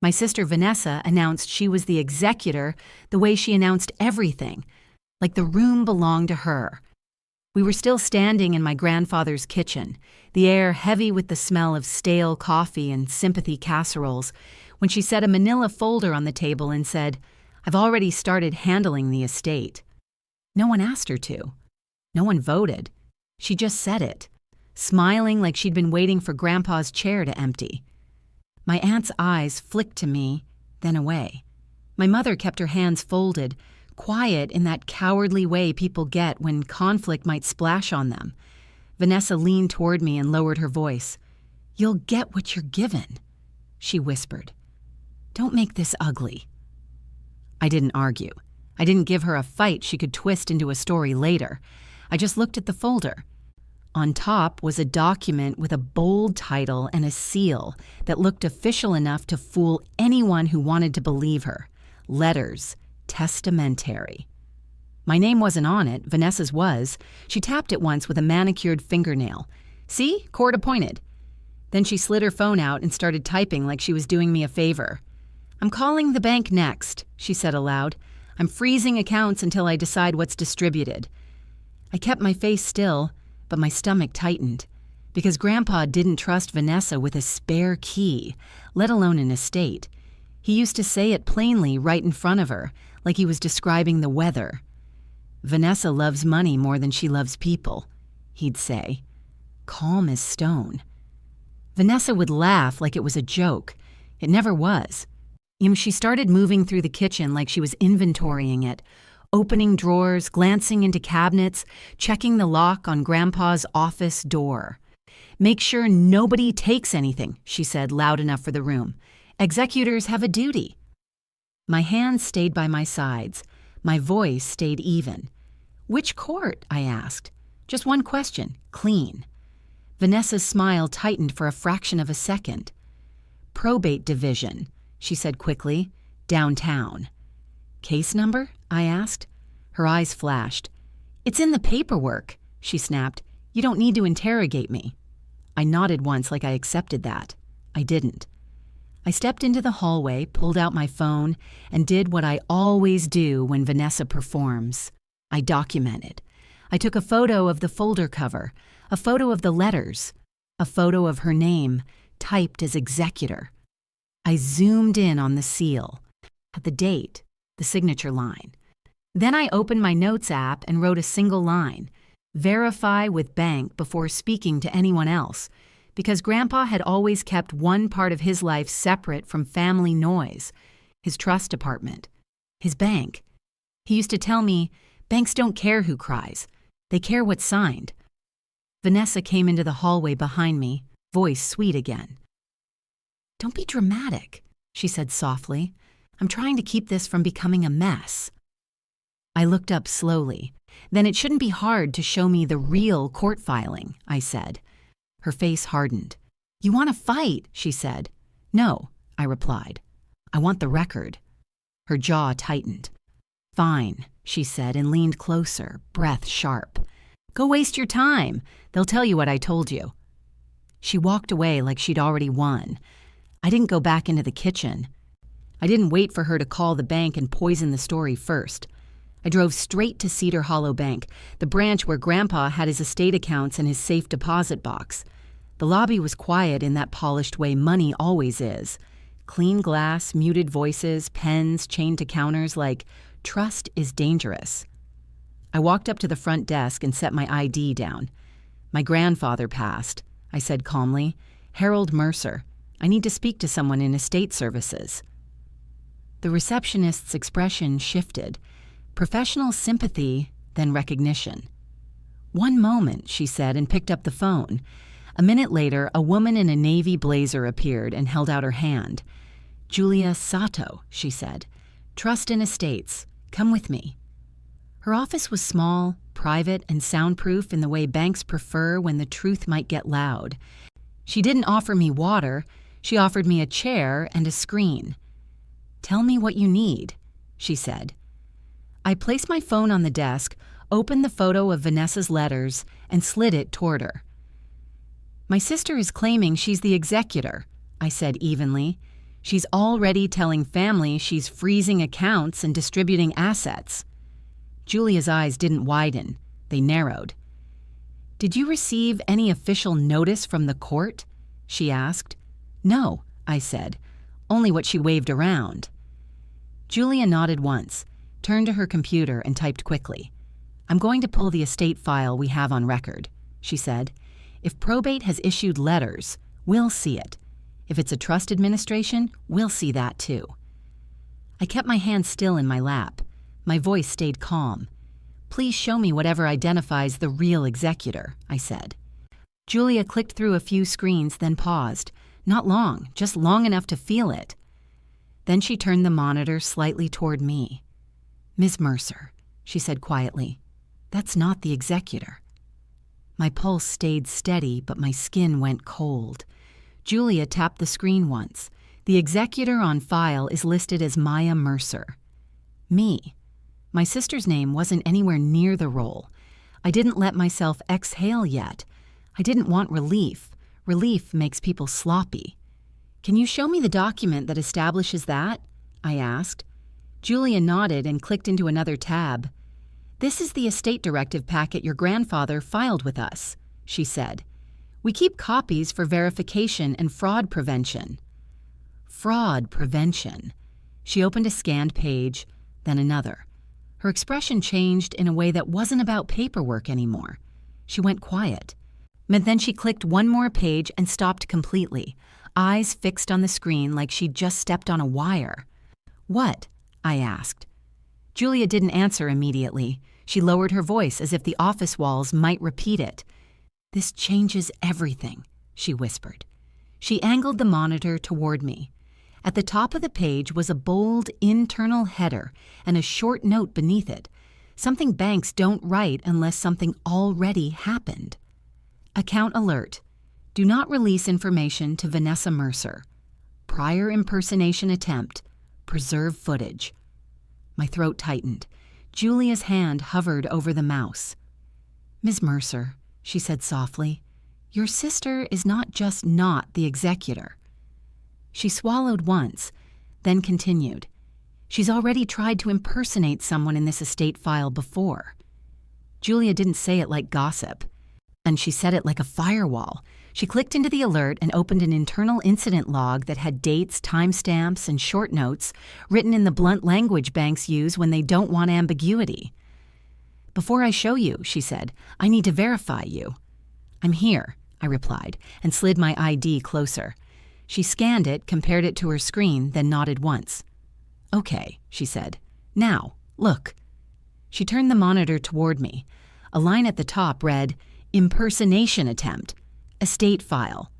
My sister Vanessa announced she was the executor the way she announced everything, like the room belonged to her. We were still standing in my grandfather's kitchen, the air heavy with the smell of stale coffee and sympathy casseroles, when she set a manila folder on the table and said, "I've already started handling the estate." No one asked her to. No one voted. She just said it, smiling like she'd been waiting for Grandpa's chair to empty. My aunt's eyes flicked to me, then away. My mother kept her hands folded, quiet in that cowardly way people get when conflict might splash on them. Vanessa leaned toward me and lowered her voice. "You'll get what you're given," she whispered. "Don't make this ugly." I didn't argue. I didn't give her a fight she could twist into a story later. I just looked at the folder. On top was a document with a bold title and a seal that looked official enough to fool anyone who wanted to believe her. Letters, testamentary. My name wasn't on it, Vanessa's was. She tapped it once with a manicured fingernail. "See? Court appointed." Then she slid her phone out and started typing like she was doing me a favor. "I'm calling the bank next," she said aloud. "I'm freezing accounts until I decide what's distributed." I kept my face still, but my stomach tightened, because Grandpa didn't trust Vanessa with a spare key, let alone an estate. He used to say it plainly right in front of her, like he was describing the weather. "Vanessa loves money more than she loves people," he'd say, calm as stone. Vanessa would laugh like it was a joke. It never was. She started moving through the kitchen like she was inventorying it, opening drawers, glancing into cabinets, checking the lock on Grandpa's office door. "Make sure nobody takes anything," she said loud enough for the room. "Executors have a duty." My hands stayed by my sides. My voice stayed even. "Which court?" I asked. Just one question, clean. Vanessa's smile tightened for a fraction of a second. "Probate division," she said quickly. "Downtown." "Case number?" I asked. Her eyes flashed. "It's in the paperwork," she snapped. "You don't need to interrogate me." I nodded once like I accepted that. I didn't. I stepped into the hallway, pulled out my phone, and did what I always do when Vanessa performs. I documented. I took a photo of the folder cover, a photo of the letters, a photo of her name, typed as executor. I zoomed in on the seal, at the date, the signature line. Then I opened my notes app and wrote a single line, "Verify with bank before speaking to anyone else," because Grandpa had always kept one part of his life separate from family noise, his trust department, his bank. He used to tell me, "Banks don't care who cries. They care what's signed." Vanessa came into the hallway behind me, voice sweet again. "Don't be dramatic," she said softly. "I'm trying to keep this from becoming a mess." I looked up slowly. "Then it shouldn't be hard to show me the real court filing," I said. Her face hardened. "You want to fight," she said. "No," I replied. "I want the record." Her jaw tightened. "Fine," she said and leaned closer, breath sharp. "Go waste your time. They'll tell you what I told you." She walked away like she'd already won. I didn't go back into the kitchen. I didn't wait for her to call the bank and poison the story first. I drove straight to Cedar Hollow Bank, the branch where Grandpa had his estate accounts and his safe deposit box. The lobby was quiet in that polished way money always is. Clean glass, muted voices, pens chained to counters like, "Trust is dangerous." I walked up to the front desk and set my ID down. "My grandfather passed," I said calmly. "Harold Mercer. I need to speak to someone in estate services." The receptionist's expression shifted. Professional sympathy, then recognition. "One moment," she said and picked up the phone. A minute later, a woman in a navy blazer appeared and held out her hand. "Julia Sato," she said. "Trust in Estates. Come with me." Her office was small, private, and soundproof in the way banks prefer when the truth might get loud. She didn't offer me water. She offered me a chair and a screen. "Tell me what you need," she said. I placed my phone on the desk, opened the photo of Vanessa's letters, and slid it toward her. "My sister is claiming she's the executor," I said evenly. She's already telling family she's freezing accounts and distributing assets. Julia's eyes didn't widen. They narrowed. "Did you receive any official notice from the court?" she asked. "No," I said. "Only what she waved around." Julia nodded once, turned to her computer and typed quickly. "I'm going to pull the estate file we have on record," she said. "If probate has issued letters, we'll see it. If it's a trust administration, we'll see that too." I kept my hand still in my lap. My voice stayed calm. "Please show me whatever identifies the real executor," I said. Julia clicked through a few screens, then paused. Not long, just long enough to feel it. Then she turned the monitor slightly toward me. "Ms. Mercer," she said quietly, "that's not the executor." My pulse stayed steady, but my skin went cold. Julia tapped the screen once. "The executor on file is listed as Maya Mercer." Me. My sister's name wasn't anywhere near the roll. I didn't let myself exhale yet. I didn't want relief. Relief makes people sloppy. "Can you show me the document that establishes that?" I asked. Julia nodded and clicked into another tab. "This is the estate directive packet your grandfather filed with us," she said. "We keep copies for verification and fraud prevention." Fraud prevention. She opened a scanned page, then another. Her expression changed in a way that wasn't about paperwork anymore. She went quiet. But then she clicked one more page and stopped completely, eyes fixed on the screen like she'd just stepped on a wire. "What?" I asked. Julia didn't answer immediately. She lowered her voice as if the office walls might repeat it. "This changes everything," she whispered. She angled the monitor toward me. At the top of the page was a bold internal header and a short note beneath it, something banks don't write unless something already happened. "Account alert. Do not release information to Vanessa Mercer. Prior impersonation attempt. Preserve footage." My throat tightened. Julia's hand hovered over the mouse. "Ms. Mercer," she said softly, "your sister is not just not the executor." She swallowed once, then continued. "She's already tried to impersonate someone in this estate file before." Julia didn't say it like gossip, and she said it like a firewall. She clicked into the alert and opened an internal incident log that had dates, timestamps, and short notes written in the blunt language banks use when they don't want ambiguity. "Before I show you," she said, "I need to verify you." "I'm here," I replied, and slid my ID closer. She scanned it, compared it to her screen, then nodded once. "Okay," she said. "Now, look." She turned the monitor toward me. A line at the top read, "Impersonation attempt. Estate file.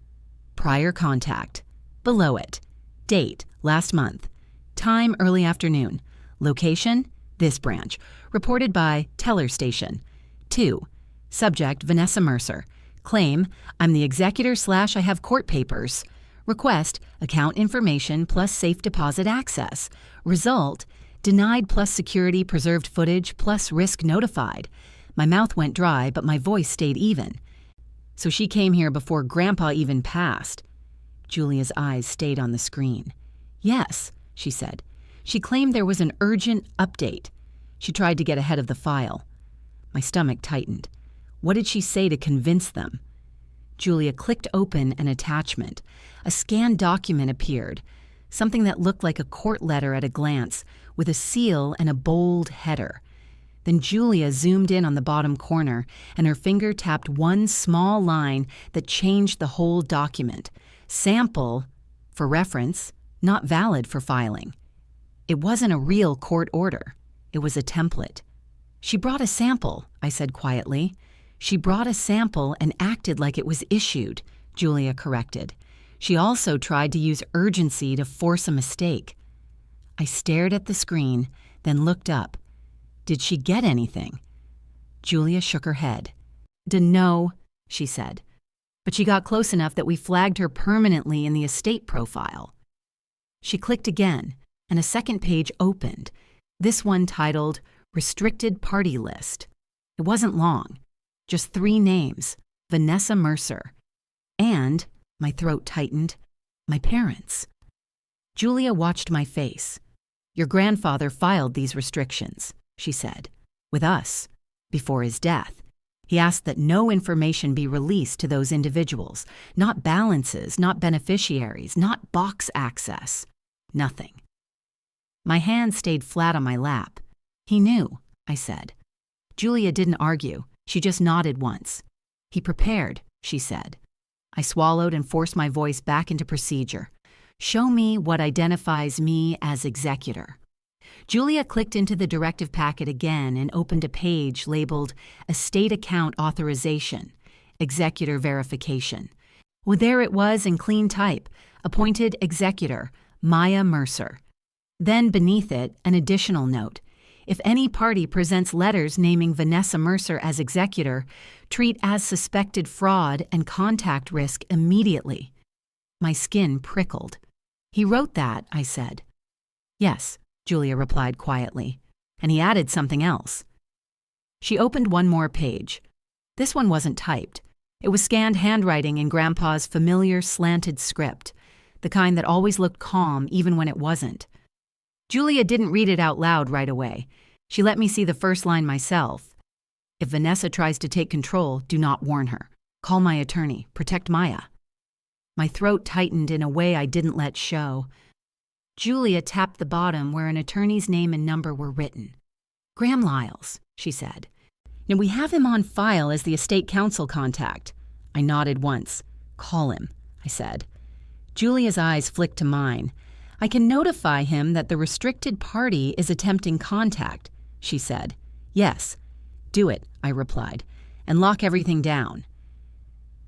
Prior contact." Below it, date, last month. Time, early afternoon. Location, this branch. Reported by teller station. 2. Subject, Vanessa Mercer. Claim, I'm the executor / I have court papers. Request, account information plus safe deposit access. Result, denied plus security preserved footage plus risk notified. My mouth went dry, but my voice stayed even. "So she came here before Grandpa even passed." Julia's eyes stayed on the screen. "Yes," she said. "She claimed there was an urgent update. She tried to get ahead of the file." My stomach tightened. What did she say to convince them? Julia clicked open an attachment. A scanned document appeared, something that looked like a court letter at a glance, with a seal and a bold header. Then Julia zoomed in on the bottom corner, and her finger tapped one small line that changed the whole document. Sample, for reference, not valid for filing. It wasn't a real court order. It was a template. "She brought a sample," I said quietly. "She brought a sample and acted like it was issued," Julia corrected. "She also tried to use urgency to force a mistake." I stared at the screen, then looked up. Did she get anything? Julia shook her head. "No," she said. "But she got close enough that we flagged her permanently in the estate profile." She clicked again, and a second page opened, this one titled Restricted Party List. It wasn't long, just 3 names, Vanessa Mercer, and, my throat tightened, my parents. Julia watched my face. "Your grandfather filed these restrictions," she said, "with us, before his death. He asked that no information be released to those individuals, not balances, not beneficiaries, not box access, nothing." My hand stayed flat on my lap. "He knew," I said. Julia didn't argue. She just nodded once. "He prepared," she said. I swallowed and forced my voice back into procedure. "Show me what identifies me as executor." Julia clicked into the directive packet again and opened a page labeled Estate Account Authorization, Executor Verification. Well, there it was in clean type, appointed executor, Maya Mercer. Then beneath it, an additional note. If any party presents letters naming Vanessa Mercer as executor, treat as suspected fraud and contact risk immediately. My skin prickled. "He wrote that," I said. "Yes," Julia replied quietly, "and he added something else." She opened one more page. This one wasn't typed. It was scanned handwriting in Grandpa's familiar slanted script, the kind that always looked calm even when it wasn't. Julia didn't read it out loud right away. She let me see the first line myself. "If Vanessa tries to take control, do not warn her. Call my attorney. Protect Maya." My throat tightened in a way I didn't let show. Julia tapped the bottom where an attorney's name and number were written. "Graham Lyles," she said. "Now we have him on file as the estate council contact." I nodded once. "Call him," I said. Julia's eyes flicked to mine. "I can notify him that the restricted party is attempting contact," she said. "Yes." "Do it," I replied, "and lock everything down."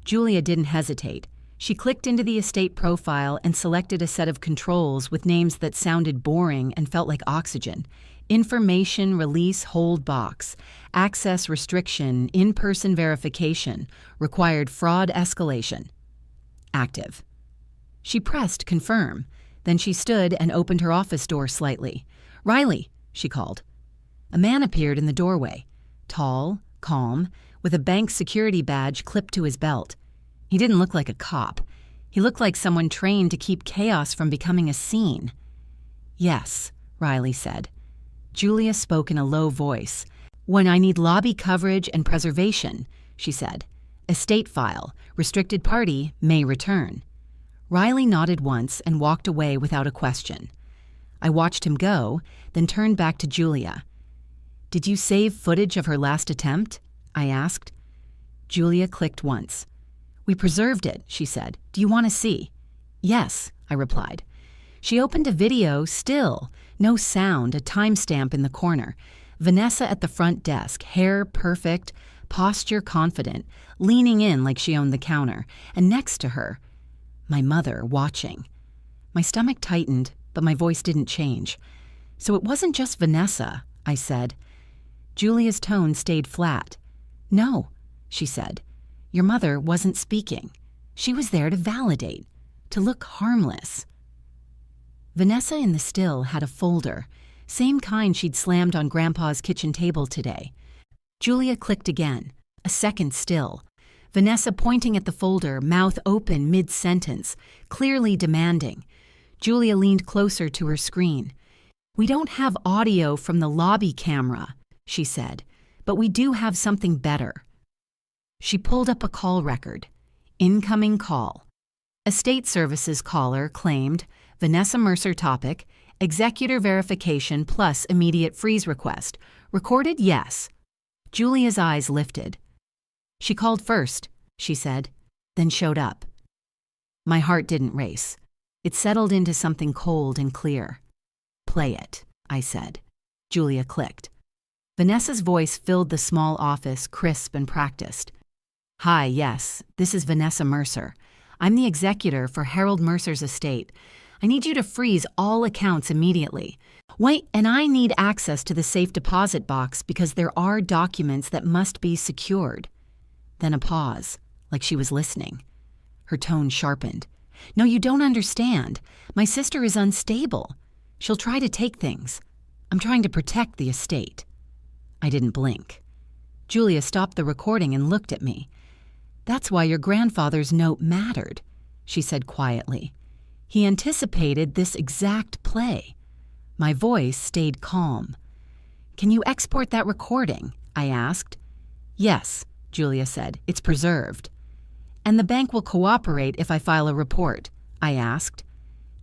Julia didn't hesitate. She clicked into the estate profile and selected a set of controls with names that sounded boring and felt like oxygen. Information release hold box, access restriction, in-person verification, required fraud escalation. Active. She pressed confirm. Then she stood and opened her office door slightly. "Riley," she called. A man appeared in the doorway, tall, calm, with a bank security badge clipped to his belt. He didn't look like a cop. He looked like someone trained to keep chaos from becoming a scene. "Yes," Riley said. Julia spoke in a low voice. "When I need lobby coverage and preservation," she said. "Estate file, restricted party, may return." Riley nodded once and walked away without a question. I watched him go, then turned back to Julia. "Did you save footage of her last attempt?" I asked. Julia clicked once. "We preserved it," she said. "Do you want to see?" "Yes," I replied. She opened a video, still, no sound, a timestamp in the corner. Vanessa at the front desk, hair perfect, posture confident, leaning in like she owned the counter, and next to her, my mother watching. My stomach tightened, but my voice didn't change. "So it wasn't just Vanessa," I said. Julia's tone stayed flat. "No," she said. "Your mother wasn't speaking. She was there to validate, to look harmless." Vanessa in the still had a folder, same kind she'd slammed on Grandpa's kitchen table today. Julia clicked again, a second still. Vanessa pointing at the folder, mouth open mid-sentence, clearly demanding. Julia leaned closer to her screen. "We don't have audio from the lobby camera," she said, "but we do have something better." She pulled up a call record. Incoming call. Estate Services caller claimed, Vanessa Mercer topic, executor verification plus immediate freeze request. Recorded yes. Julia's eyes lifted. "She called first," she said, then showed up. My heart didn't race. It settled into something cold and clear. "Play it," I said. Julia clicked. Vanessa's voice filled the small office, crisp and practiced. "Hi, yes, this is Vanessa Mercer. I'm the executor for Harold Mercer's estate. I need you to freeze all accounts immediately. Wait, and I need access to the safe deposit box because there are documents that must be secured." Then a pause, like she was listening. Her tone sharpened. "No, you don't understand. My sister is unstable. She'll try to take things. I'm trying to protect the estate." I didn't blink. Julia stopped the recording and looked at me. "That's why your grandfather's note mattered," she said quietly. He anticipated this exact play. My voice stayed calm. "Can you export that recording?" I asked. "Yes," Julia said. "It's preserved." "And the bank will cooperate if I file a report?" I asked.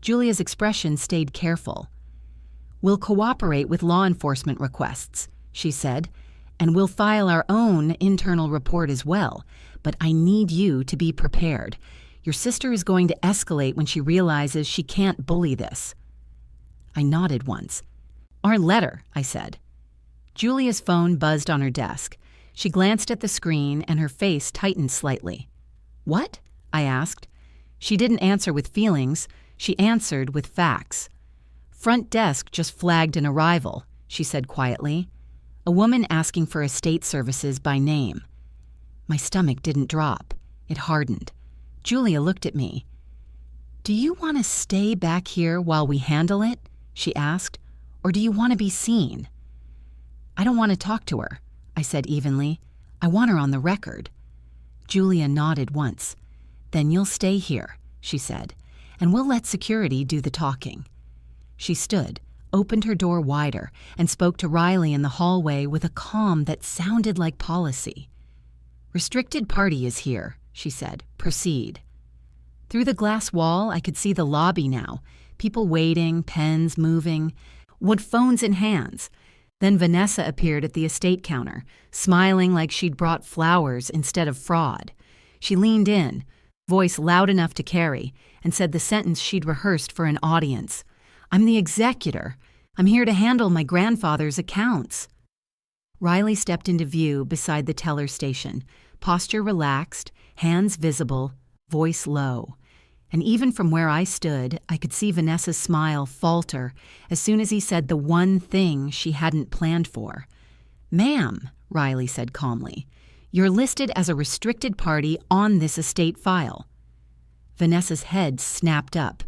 Julia's expression stayed careful. "We'll cooperate with law enforcement requests," she said, "and we'll file our own internal report as well. But I need you to be prepared. Your sister is going to escalate when she realizes she can't bully this." I nodded once. "Our letter," I said. Julia's phone buzzed on her desk. She glanced at the screen and her face tightened slightly. "What?" I asked. She didn't answer with feelings. She answered with facts. "Front desk just flagged an arrival," she said quietly. "A woman asking for estate services by name." My stomach didn't drop. It hardened. Julia looked at me. "Do you want to stay back here while we handle it?" she asked. "Or do you want to be seen?" "I don't want to talk to her," I said evenly. "I want her on the record." Julia nodded once. "Then you'll stay here," she said, "and we'll let security do the talking." She stood, opened her door wider, and spoke to Riley in the hallway with a calm that sounded like policy. "Restricted party is here," she said. "Proceed." Through the glass wall, I could see the lobby now, people waiting, pens moving, with phones in hands. Then Vanessa appeared at the estate counter, smiling like she'd brought flowers instead of fraud. She leaned in, voice loud enough to carry, and said the sentence she'd rehearsed for an audience. "I'm the executor. I'm here to handle my grandfather's accounts." Riley stepped into view beside the teller station, posture relaxed, hands visible, voice low. And even from where I stood, I could see Vanessa's smile falter as soon as he said the one thing she hadn't planned for. "Ma'am," Riley said calmly, "you're listed as a restricted party on this estate file." Vanessa's head snapped up.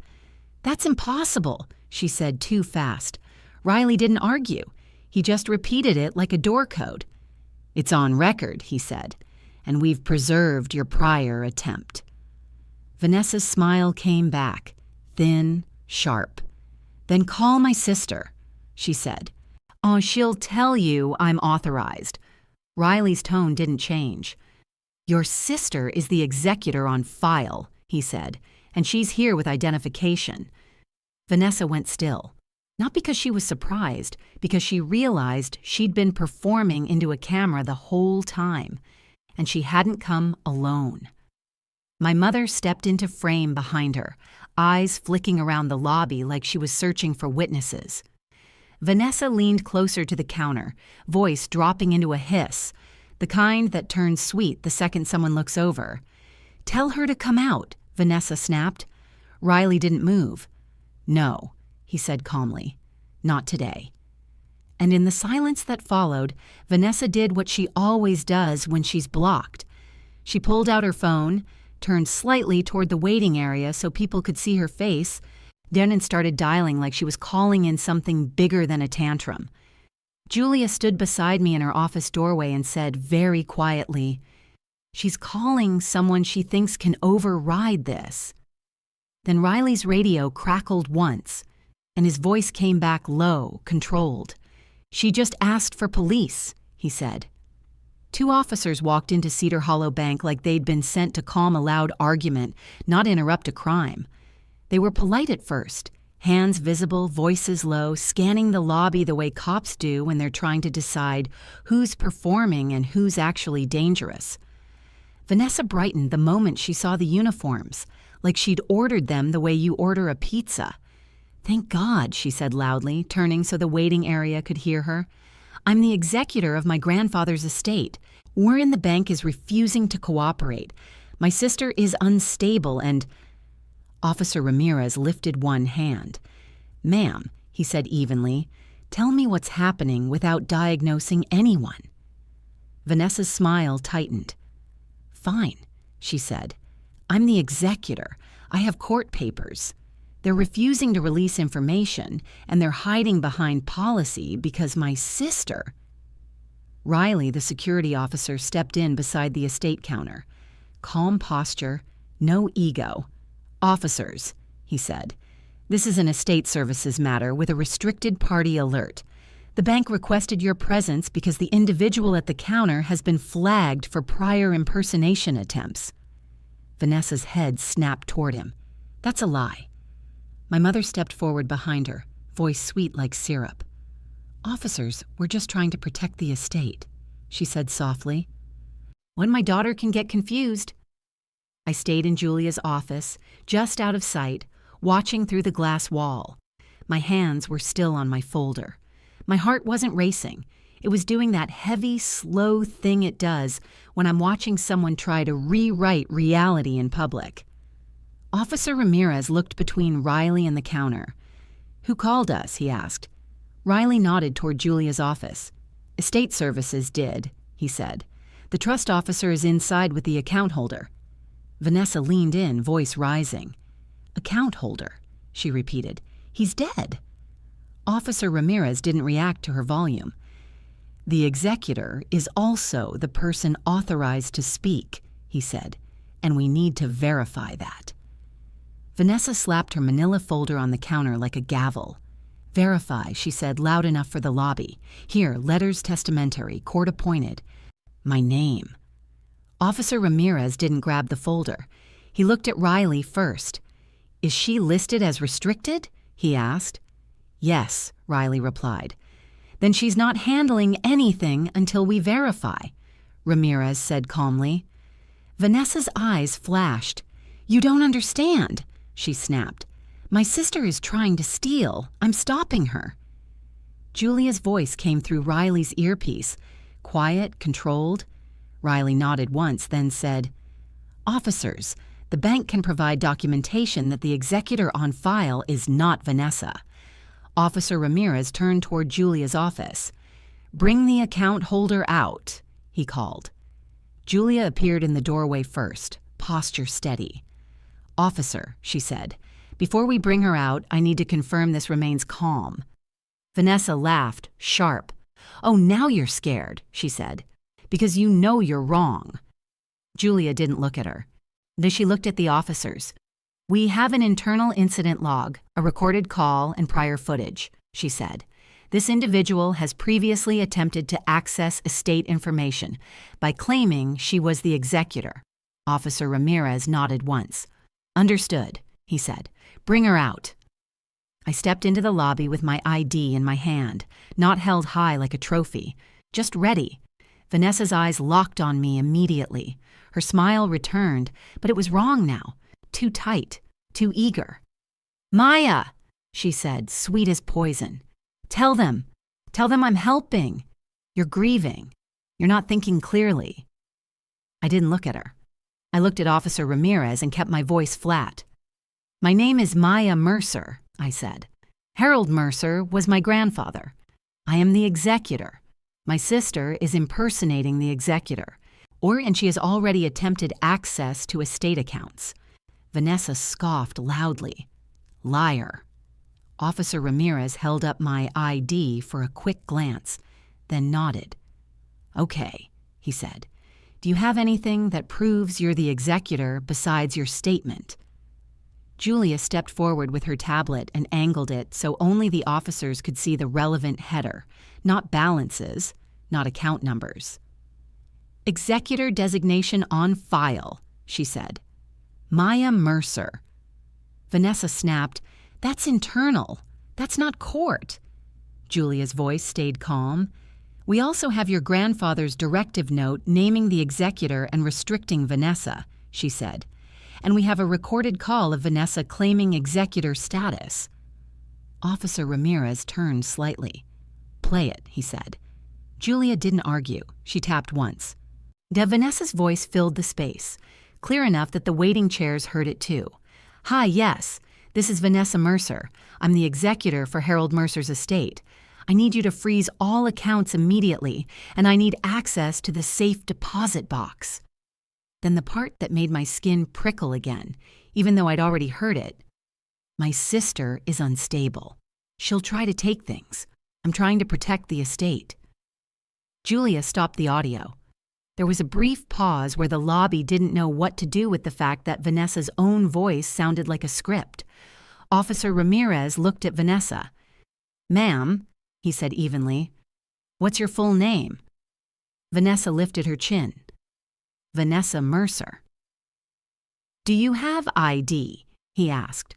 "That's impossible," she said too fast. Riley didn't argue. He just repeated it like a door code. "It's on record," he said, "and we've preserved your prior attempt." Vanessa's smile came back, thin, sharp. "Then call my sister," she said. "Oh, she'll tell you I'm authorized." Riley's tone didn't change. "Your sister is the executor on file," he said, "and she's here with identification." Vanessa went still, not because she was surprised, because she realized she'd been performing into a camera the whole time, and she hadn't come alone. My mother stepped into frame behind her, eyes flicking around the lobby like she was searching for witnesses. Vanessa leaned closer to the counter, voice dropping into a hiss, the kind that turns sweet the second someone looks over. "Tell her to come out," Vanessa snapped. Riley didn't move. "No," he said calmly. "Not today." And in the silence that followed, Vanessa did what she always does when she's blocked. She pulled out her phone, turned slightly toward the waiting area so people could see her face, then started dialing like she was calling in something bigger than a tantrum. Julia stood beside me in her office doorway and said very quietly, "She's calling someone she thinks can override this." Then Riley's radio crackled once, and his voice came back low, controlled. "She just asked for police," he said. 2 officers walked into Cedar Hollow Bank like they'd been sent to calm a loud argument, not interrupt a crime. They were polite at first, hands visible, voices low, scanning the lobby the way cops do when they're trying to decide who's performing and who's actually dangerous. Vanessa brightened the moment she saw the uniforms, like she'd ordered them the way you order a pizza. "Thank God," she said loudly, turning so the waiting area could hear her. "I'm the executor of my grandfather's estate. We're in the bank is refusing to cooperate. My sister is unstable and—" Officer Ramirez lifted one hand. "Ma'am," he said evenly, "tell me what's happening without diagnosing anyone." Vanessa's smile tightened. "Fine," she said. "I'm the executor. I have court papers. They're refusing to release information, and they're hiding behind policy because my sister—" Riley, the security officer, stepped in beside the estate counter. Calm posture, no ego. "Officers," he said. "This is an estate services matter with a restricted party alert. The bank requested your presence because the individual at the counter has been flagged for prior impersonation attempts." Vanessa's head snapped toward him. "That's a lie." My mother stepped forward behind her, voice sweet like syrup. "Officers, we're just trying to protect the estate," she said softly. "When my daughter can get confused." I stayed in Julia's office, just out of sight, watching through the glass wall. My hands were still on my folder. My heart wasn't racing. It was doing that heavy, slow thing it does when I'm watching someone try to rewrite reality in public. Officer Ramirez looked between Riley and the counter. "Who called us?" he asked. Riley nodded toward Julia's office. "Estate Services did," he said. "The trust officer is inside with the account holder." Vanessa leaned in, voice rising. "Account holder," she repeated. "He's dead." Officer Ramirez didn't react to her volume. "The executor is also the person authorized to speak," he said, "and we need to verify that." Vanessa slapped her manila folder on the counter like a gavel. "Verify," she said, loud enough for the lobby. "Here, letters testamentary, court appointed. My name." Officer Ramirez didn't grab the folder. He looked at Riley first. "Is she listed as restricted?" he asked. "Yes," Riley replied. "Then she's not handling anything until we verify," Ramirez said calmly. Vanessa's eyes flashed. "You don't understand," she snapped. "My sister is trying to steal. I'm stopping her." Julia's voice came through Riley's earpiece, quiet, controlled. Riley nodded once, then said, "Officers, the bank can provide documentation that the executor on file is not Vanessa." Officer Ramirez turned toward Julia's office. "Bring the account holder out," he called. Julia appeared in the doorway first, posture steady. "Officer," she said, "before we bring her out, I need to confirm this remains calm." Vanessa laughed, sharp. "Oh, now you're scared," she said, "because you know you're wrong." Julia didn't look at her. Then she looked at the officers. "We have an internal incident log, a recorded call, and prior footage," she said. "This individual has previously attempted to access estate information by claiming she was the executor." Officer Ramirez nodded once. "Understood," he said. "Bring her out." I stepped into the lobby with my ID in my hand, not held high like a trophy, just ready. Vanessa's eyes locked on me immediately. Her smile returned, but it was wrong now. Too tight, too eager. "Maya," she said, sweet as poison. Tell them I'm helping. You're grieving. You're not thinking clearly." I didn't look at her. I looked at Officer Ramirez and kept my voice flat. "My name is Maya Mercer," I said. "Harold Mercer was my grandfather. I am the executor. My sister is impersonating the executor, and she has already attempted access to estate accounts." Vanessa scoffed loudly. "Liar." Officer Ramirez held up my ID for a quick glance, then nodded. "Okay," he said. "Do you have anything that proves you're the executor besides your statement?" Julia stepped forward with her tablet and angled it so only the officers could see the relevant header, not balances, not account numbers. "Executor designation on file," she said. "Maya Mercer." Vanessa snapped, "That's internal. That's not court." Julia's voice stayed calm. "We also have your grandfather's directive note naming the executor and restricting Vanessa," she said. "And we have a recorded call of Vanessa claiming executor status." Officer Ramirez turned slightly. "Play it," he said. Julia didn't argue. She tapped once. Vanessa's voice filled the space, clear enough that the waiting chairs heard it too. "Hi, yes. This is Vanessa Mercer. I'm the executor for Harold Mercer's estate. I need you to freeze all accounts immediately, and I need access to the safe deposit box." Then the part that made my skin prickle again, even though I'd already heard it. "My sister is unstable. She'll try to take things. I'm trying to protect the estate." Julia stopped the audio. There was a brief pause where the lobby didn't know what to do with the fact that Vanessa's own voice sounded like a script. Officer Ramirez looked at Vanessa. "Ma'am," he said evenly, "what's your full name?" Vanessa lifted her chin. "Vanessa Mercer." "Do you have ID?" he asked.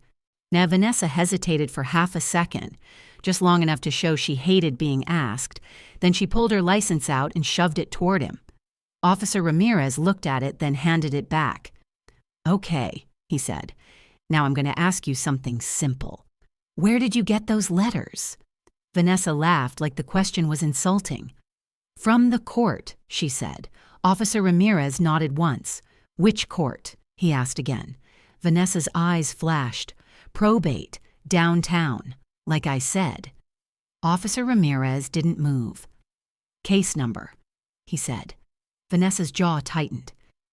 Now Vanessa hesitated for half a second, just long enough to show she hated being asked. Then she pulled her license out and shoved it toward him. Officer Ramirez looked at it, then handed it back. "Okay," he said. "Now I'm going to ask you something simple. Where did you get those letters?" Vanessa laughed like the question was insulting. "From the court," she said. Officer Ramirez nodded once. "Which court?" he asked again. Vanessa's eyes flashed. "Probate, downtown, like I said." Officer Ramirez didn't move. "Case number," he said. Vanessa's jaw tightened.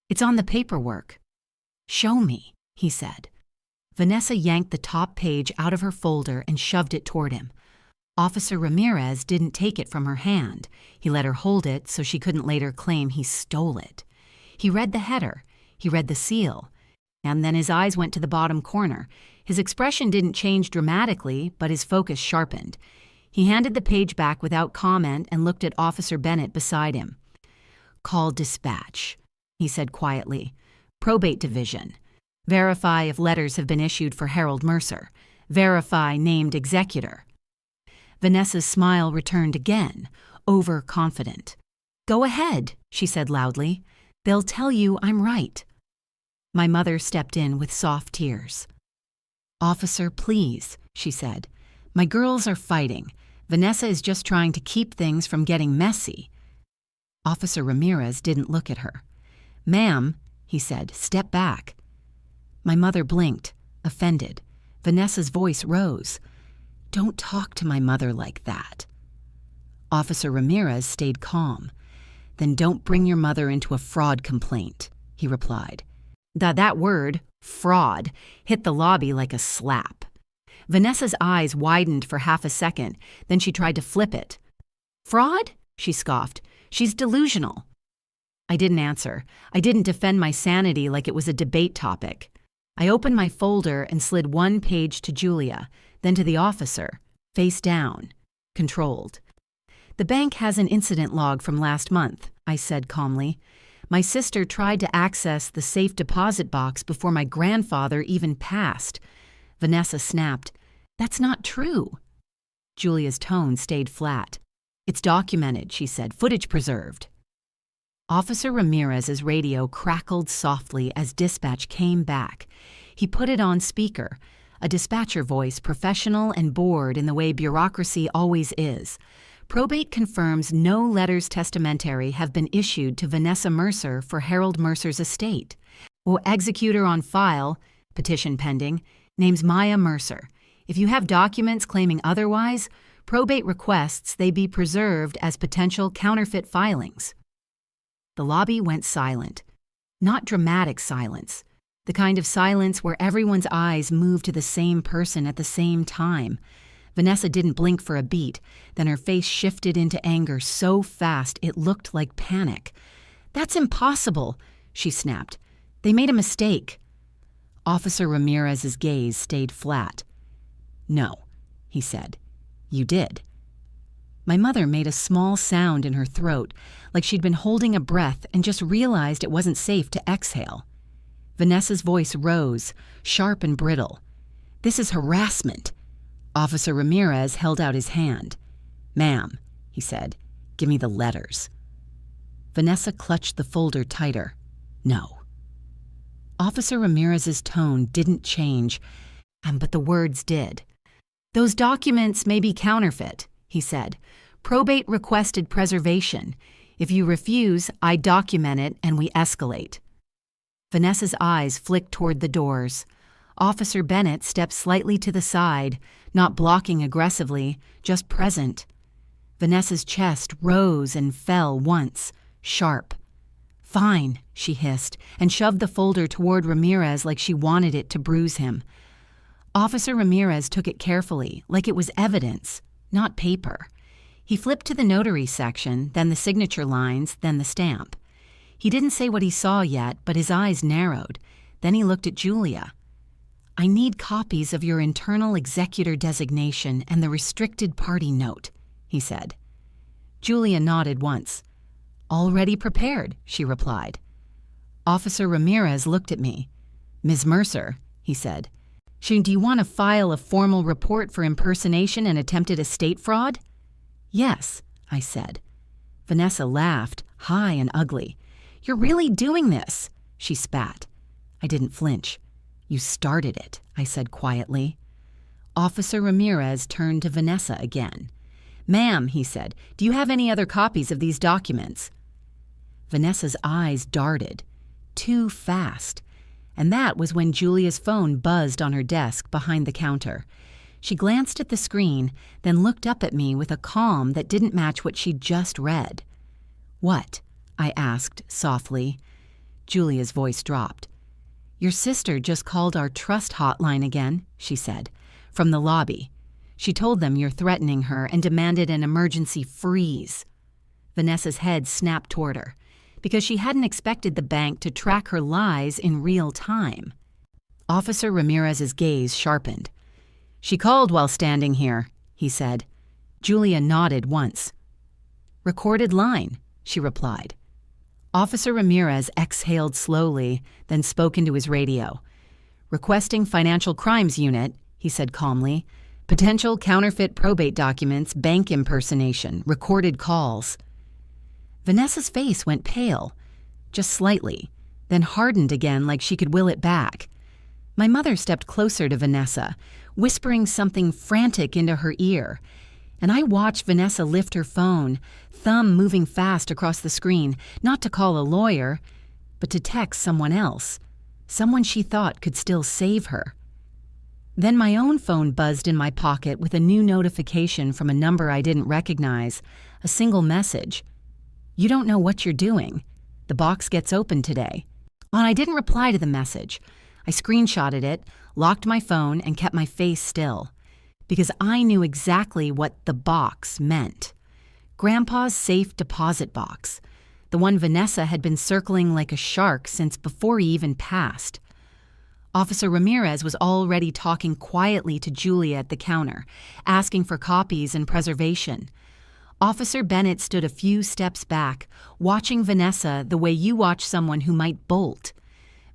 "It's on the paperwork." "Show me," he said. Vanessa yanked the top page out of her folder and shoved it toward him. Officer Ramirez didn't take it from her hand. He let her hold it so she couldn't later claim he stole it. He read the header. He read the seal. And then his eyes went to the bottom corner. His expression didn't change dramatically, but his focus sharpened. He handed the page back without comment and looked at Officer Bennett beside him. "Call dispatch," he said quietly. "Probate division. Verify if letters have been issued for Harold Mercer. Verify named executor." Vanessa's smile returned again, overconfident. "Go ahead," she said loudly. "They'll tell you I'm right." My mother stepped in with soft tears. "Officer, please," she said. "My girls are fighting. Vanessa is just trying to keep things from getting messy." Officer Ramirez didn't look at her. "Ma'am," he said, "step back." My mother blinked, offended. Vanessa's voice rose. "Don't talk to my mother like that." Officer Ramirez stayed calm. "Then don't bring your mother into a fraud complaint," he replied. That word, fraud, hit the lobby like a slap. Vanessa's eyes widened for half a second, then she tried to flip it. "Fraud?" she scoffed. "She's delusional." I didn't answer. I didn't defend my sanity like it was a debate topic. I opened my folder and slid one page to Julia, then to the officer, face down, controlled. "The bank has an incident log from last month," I said calmly. "My sister tried to access the safe deposit box before my grandfather even passed." Vanessa snapped. "That's not true." Julia's tone stayed flat. "It's documented," she said, "footage preserved." Officer Ramirez's radio crackled softly as dispatch came back. He put it on speaker, a dispatcher voice professional and bored in the way bureaucracy always is. "Probate confirms no letters testamentary have been issued to Vanessa Mercer for Harold Mercer's estate. Executor on file, petition pending, names Maya Mercer. If you have documents claiming otherwise, probate requests they be preserved as potential counterfeit filings." The lobby went silent. Not dramatic silence. The kind of silence where everyone's eyes moved to the same person at the same time. Vanessa didn't blink for a beat, then her face shifted into anger so fast it looked like panic. "That's impossible," she snapped. "They made a mistake." Officer Ramirez's gaze stayed flat. "No," he said. "You did." My mother made a small sound in her throat, like she'd been holding a breath and just realized it wasn't safe to exhale. Vanessa's voice rose, sharp and brittle. "This is harassment." Officer Ramirez held out his hand. "Ma'am," he said, "give me the letters." Vanessa clutched the folder tighter. "No." Officer Ramirez's tone didn't change, but the words did. "Those documents may be counterfeit," he said. "Probate requested preservation. If you refuse, I document it and we escalate." Vanessa's eyes flicked toward the doors. Officer Bennett stepped slightly to the side, not blocking aggressively, just present. Vanessa's chest rose and fell once, sharp. "Fine," she hissed, and shoved the folder toward Ramirez like she wanted it to bruise him. Officer Ramirez took it carefully, like it was evidence, not paper. He flipped to the notary section, then the signature lines, then the stamp. He didn't say what he saw yet, but his eyes narrowed. Then he looked at Julia. I need copies of your internal executor designation and the restricted party note, he said. Julia nodded once. Already prepared, she replied. Officer Ramirez looked at me. Ms. Mercer, he said, do you want to file a formal report for impersonation and attempted estate fraud? Yes, I said. Vanessa laughed, high and ugly. You're really doing this, she spat. I didn't flinch. You started it, I said quietly. Officer Ramirez turned to Vanessa again. Ma'am, he said, do you have any other copies of these documents? Vanessa's eyes darted. Too fast. And that was when Julia's phone buzzed on her desk behind the counter. She glanced at the screen, then looked up at me with a calm that didn't match what she'd just read. What? I asked softly. Julia's voice dropped. Your sister just called our trust hotline again, she said, from the lobby. She told them you're threatening her and demanded an emergency freeze. Vanessa's head snapped toward her, because she hadn't expected the bank to track her lies in real time. Officer Ramirez's gaze sharpened. She called while standing here, he said. Julia nodded once. Recorded line, she replied. Officer Ramirez exhaled slowly, then spoke into his radio. Requesting Financial Crimes Unit, he said calmly. Potential counterfeit probate documents, bank impersonation, recorded calls. Vanessa's face went pale, just slightly, then hardened again like she could will it back. My mother stepped closer to Vanessa, whispering something frantic into her ear, and I watched Vanessa lift her phone, thumb moving fast across the screen, not to call a lawyer, but to text someone else, someone she thought could still save her. Then my own phone buzzed in my pocket with a new notification from a number I didn't recognize, a single message. You don't know what you're doing. The box gets opened today. Well, I didn't reply to the message. I screenshotted it, locked my phone, and kept my face still. Because I knew exactly what the box meant. Grandpa's safe deposit box. The one Vanessa had been circling like a shark since before he even passed. Officer Ramirez was already talking quietly to Julia at the counter, asking for copies and preservation. Officer Bennett stood a few steps back, watching Vanessa the way you watch someone who might bolt.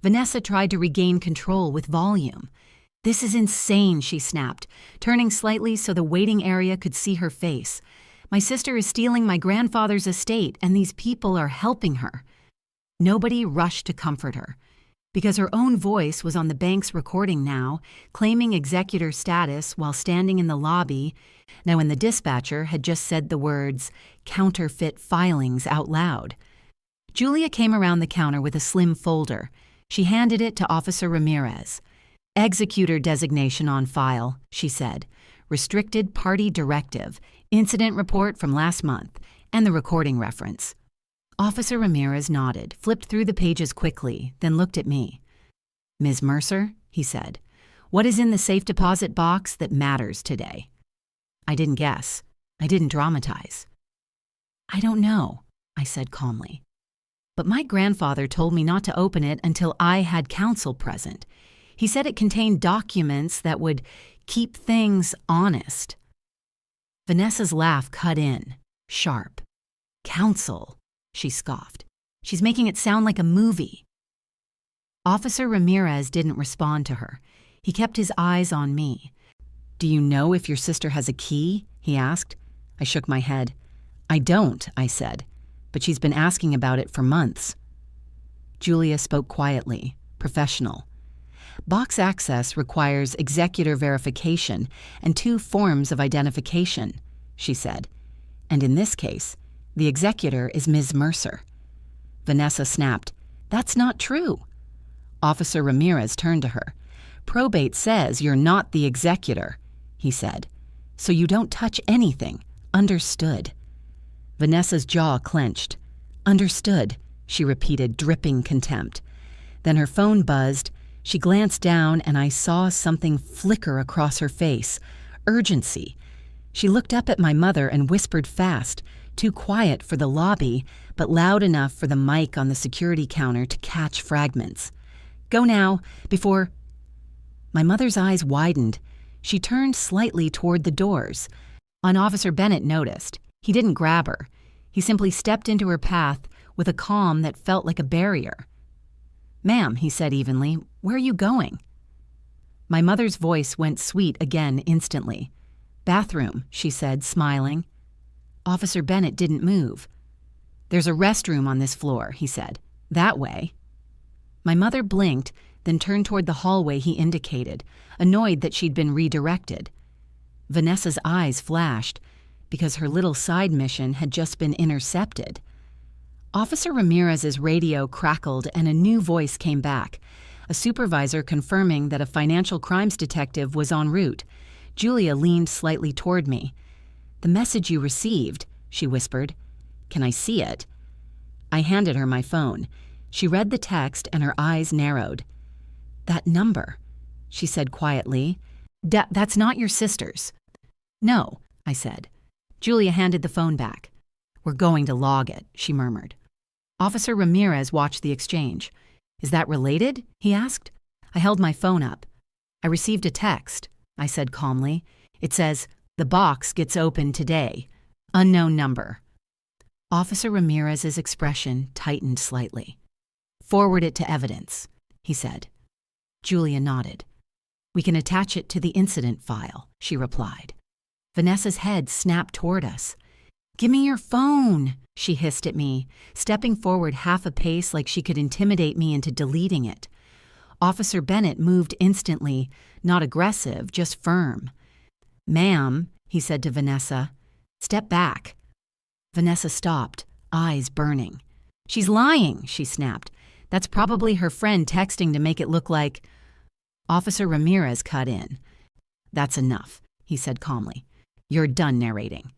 Vanessa tried to regain control with volume. This is insane, she snapped, turning slightly so the waiting area could see her face. My sister is stealing my grandfather's estate, and these people are helping her. Nobody rushed to comfort her, because her own voice was on the bank's recording now, claiming executor status while standing in the lobby. Now, when the dispatcher had just said the words, counterfeit filings out loud. Julia came around the counter with a slim folder. She handed it to Officer Ramirez. Executor designation on file, she said. Restricted party directive, incident report from last month, and the recording reference. Officer Ramirez nodded, flipped through the pages quickly, then looked at me. Ms. Mercer, he said, what is in the safe deposit box that matters today? I didn't guess. I didn't dramatize. I don't know, I said calmly. But my grandfather told me not to open it until I had counsel present. He said it contained documents that would keep things honest. Vanessa's laugh cut in, sharp. Counsel, she scoffed. She's making it sound like a movie. Officer Ramirez didn't respond to her. He kept his eyes on me. Do you know if your sister has a key? He asked. I shook my head. I don't, I said, but she's been asking about it for months. Julia spoke quietly, professional. Box access requires executor verification and 2 forms of identification, she said. And in this case, the executor is Ms. Mercer. Vanessa snapped, That's not true. Officer Ramirez turned to her. Probate says you're not the executor, he said. So you don't touch anything. Understood. Vanessa's jaw clenched. Understood, she repeated, dripping contempt. Then her phone buzzed. She glanced down and I saw something flicker across her face. Urgency. She looked up at my mother and whispered fast, too quiet for the lobby, but loud enough for the mic on the security counter to catch fragments. Go now, before... My mother's eyes widened. She turned slightly toward the doors. Officer Bennett noticed. He didn't grab her. He simply stepped into her path with a calm that felt like a barrier. "Ma'am," he said evenly, "where are you going?" My mother's voice went sweet again instantly. "Bathroom," she said, smiling. Officer Bennett didn't move. "There's a restroom on this floor," he said. "That way." My mother blinked, then turned toward the hallway he indicated, annoyed that she'd been redirected. Vanessa's eyes flashed, because her little side mission had just been intercepted. Officer Ramirez's radio crackled and a new voice came back, a supervisor confirming that a financial crimes detective was en route. Julia leaned slightly toward me. "The message you received," she whispered. "Can I see it?" I handed her my phone. She read the text and her eyes narrowed. "That number," she said quietly. That's not your sister's." "No," I said. Julia handed the phone back. "We're going to log it," she murmured. Officer Ramirez watched the exchange. "Is that related?" he asked. I held my phone up. "I received a text," I said calmly. "It says, 'The box gets opened today. Unknown number.'" Officer Ramirez's expression tightened slightly. "Forward it to evidence," he said. Julia nodded. "We can attach it to the incident file," she replied. Vanessa's head snapped toward us. "Give me your phone," she hissed at me, stepping forward half a pace like she could intimidate me into deleting it. Officer Bennett moved instantly, not aggressive, just firm. "Ma'am," he said to Vanessa, "step back." Vanessa stopped, eyes burning. "She's lying," she snapped. "That's probably her friend texting to make it look like—" Officer Ramirez cut in. "That's enough," he said calmly. "You're done narrating."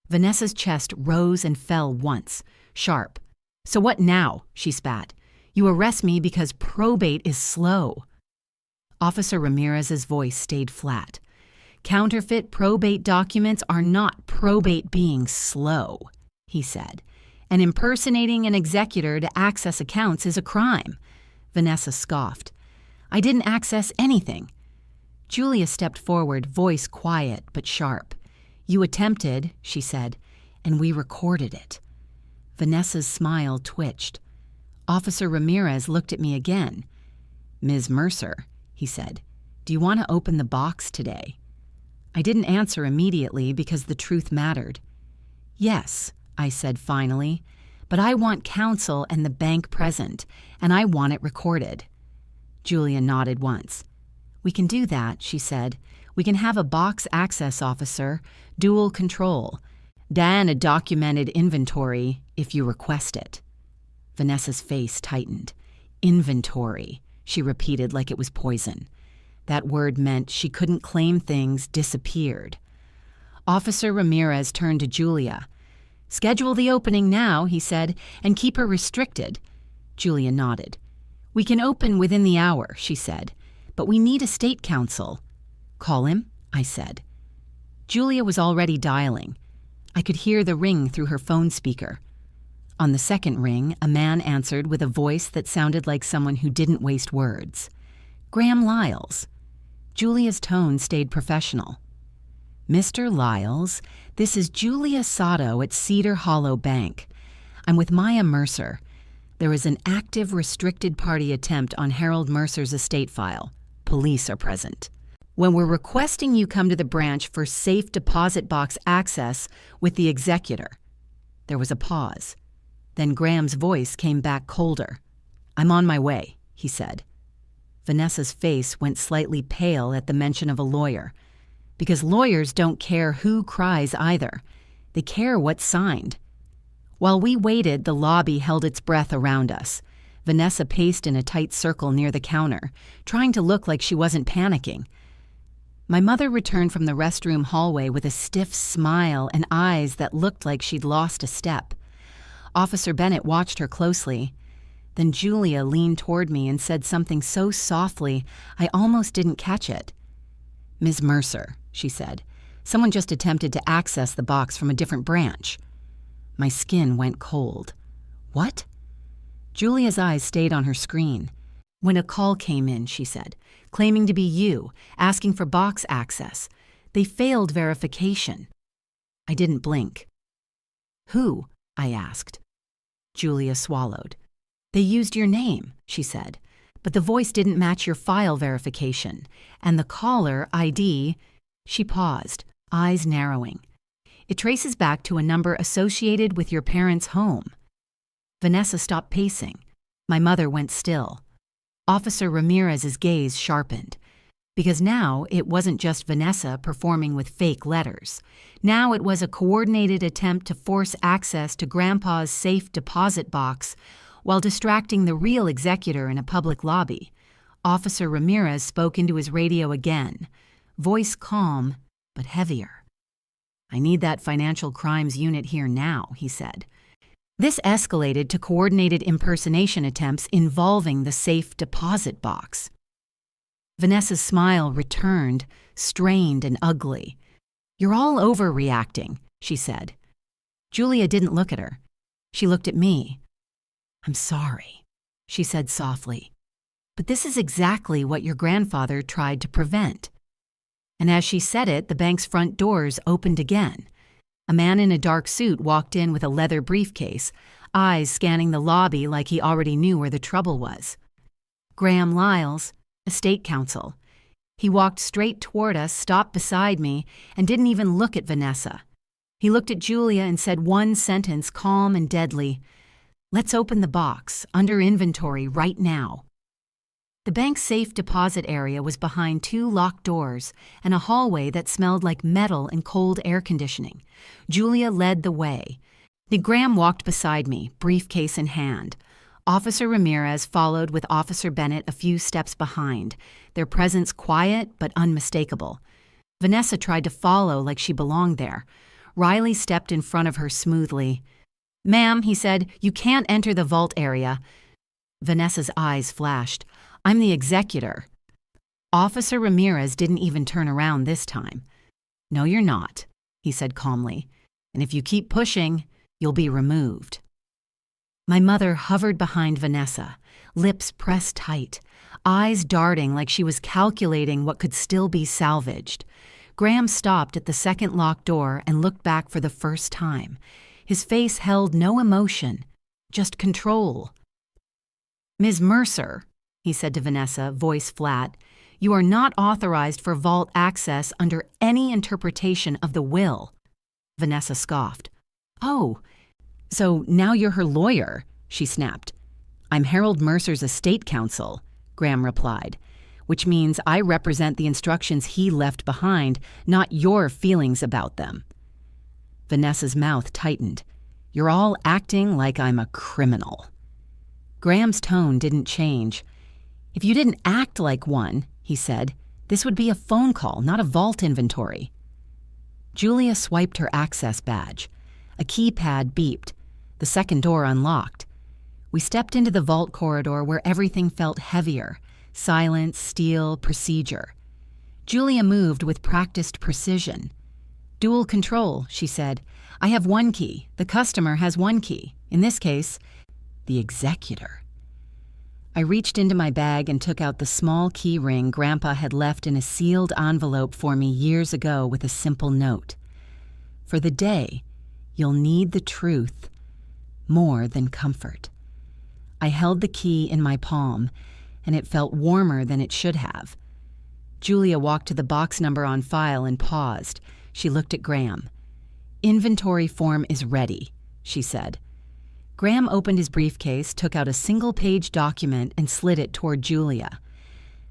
Vanessa's chest rose and fell once, sharp. "So what now?" she spat. "You arrest me because probate is slow." Officer Ramirez's voice stayed flat. "Counterfeit probate documents are not probate being slow," he said. "And impersonating an executor to access accounts is a crime." Vanessa scoffed. "I didn't access anything." Julia stepped forward, voice quiet but sharp. "You attempted," she said, "and we recorded it." Vanessa's smile twitched. Officer Ramirez looked at me again. "Ms. Mercer," he said, "do you want to open the box today?" I didn't answer immediately because the truth mattered. "Yes," I said finally, "but I want counsel and the bank present, and I want it recorded." Julia nodded once. "We can do that," she said. "We can have a box access officer, dual control, then a documented inventory if you request it." Vanessa's face tightened. "Inventory," she repeated like it was poison. That word meant she couldn't claim things disappeared. Officer Ramirez turned to Julia. "Schedule the opening now," he said, "and keep her restricted." Julia nodded. "We can open within the hour," she said, "but we need a state counsel." "Call him," I said. Julia was already dialing. I could hear the ring through her phone speaker. On the second ring, a man answered with a voice that sounded like someone who didn't waste words. "Graham Lyles." Julia's tone stayed professional. "Mr. Lyles, this is Julia Sato at Cedar Hollow Bank. I'm with Maya Mercer. There is an active restricted party attempt on Harold Mercer's estate file. Police are present. When we're requesting you come to the branch for safe deposit box access with the executor." There was a pause. Then Graham's voice came back colder. "I'm on my way," he said. Vanessa's face went slightly pale at the mention of a lawyer, because lawyers don't care who cries either. They care what's signed. While we waited, the lobby held its breath around us. Vanessa paced in a tight circle near the counter, trying to look like she wasn't panicking. My mother returned from the restroom hallway with a stiff smile and eyes that looked like she'd lost a step. Officer Bennett watched her closely. Then Julia leaned toward me and said something so softly I almost didn't catch it. "Ms. Mercer," she said, "someone just attempted to access the box from a different branch." My skin went cold. "What?" Julia's eyes stayed on her screen. When a call came in, she said, claiming to be you, asking for box access. They failed verification. I didn't blink. Who? I asked. Julia swallowed. They used your name, she said, but the voice didn't match your file verification, and the caller ID. She paused, eyes narrowing. It traces back to a number associated with your parents' home. Vanessa stopped pacing. My mother went still. Officer Ramirez's gaze sharpened. Because now it wasn't just Vanessa performing with fake letters. Now it was a coordinated attempt to force access to Grandpa's safe deposit box while distracting the real executor in a public lobby. Officer Ramirez spoke into his radio again, voice calm but heavier. I need that financial crimes unit here now, he said. This escalated to coordinated impersonation attempts involving the safe deposit box. Vanessa's smile returned, strained and ugly. You're all overreacting, she said. Julia didn't look at her. She looked at me. I'm sorry, she said softly. But this is exactly what your grandfather tried to prevent. And as she said it, the bank's front doors opened again. A man in a dark suit walked in with a leather briefcase, eyes scanning the lobby like he already knew where the trouble was. Graham Lyles, estate counsel. He walked straight toward us, stopped beside me, and didn't even look at Vanessa. He looked at Julia and said one sentence, calm and deadly. Let's open the box, under inventory, right now. The bank's safe deposit area was behind two locked doors and a hallway that smelled like metal and cold air conditioning. Julia led the way. Graham walked beside me, briefcase in hand. Officer Ramirez followed with Officer Bennett a few steps behind, their presence quiet but unmistakable. Vanessa tried to follow like she belonged there. Riley stepped in front of her smoothly. Ma'am, he said, you can't enter the vault area. Vanessa's eyes flashed. I'm the executor. Officer Ramirez didn't even turn around this time. No, you're not, he said calmly. And if you keep pushing, you'll be removed. My mother hovered behind Vanessa, lips pressed tight, eyes darting like she was calculating what could still be salvaged. Graham stopped at the second locked door and looked back for the first time. His face held no emotion, just control. Ms. Mercer, he said to Vanessa, voice flat, you are not authorized for vault access under any interpretation of the will. Vanessa scoffed. Oh, so now you're her lawyer, she snapped. I'm Harold Mercer's estate counsel, Graham replied, which means I represent the instructions he left behind, not your feelings about them. Vanessa's mouth tightened. You're all acting like I'm a criminal. Graham's tone didn't change. If you didn't act like one, he said, this would be a phone call, not a vault inventory. Julia swiped her access badge. A keypad beeped. The second door unlocked. We stepped into the vault corridor where everything felt heavier. Silence, steel, procedure. Julia moved with practiced precision. Dual control, she said. I have one key. The customer has one key. In this case, the executor. I reached into my bag and took out the small key ring Grandpa had left in a sealed envelope for me years ago with a simple note. For the day, you'll need the truth more than comfort. I held the key in my palm, and it felt warmer than it should have. Julia walked to the box number on file and paused. She looked at Graham. Inventory form is ready, she said. Graham opened his briefcase, took out a single-page document, and slid it toward Julia.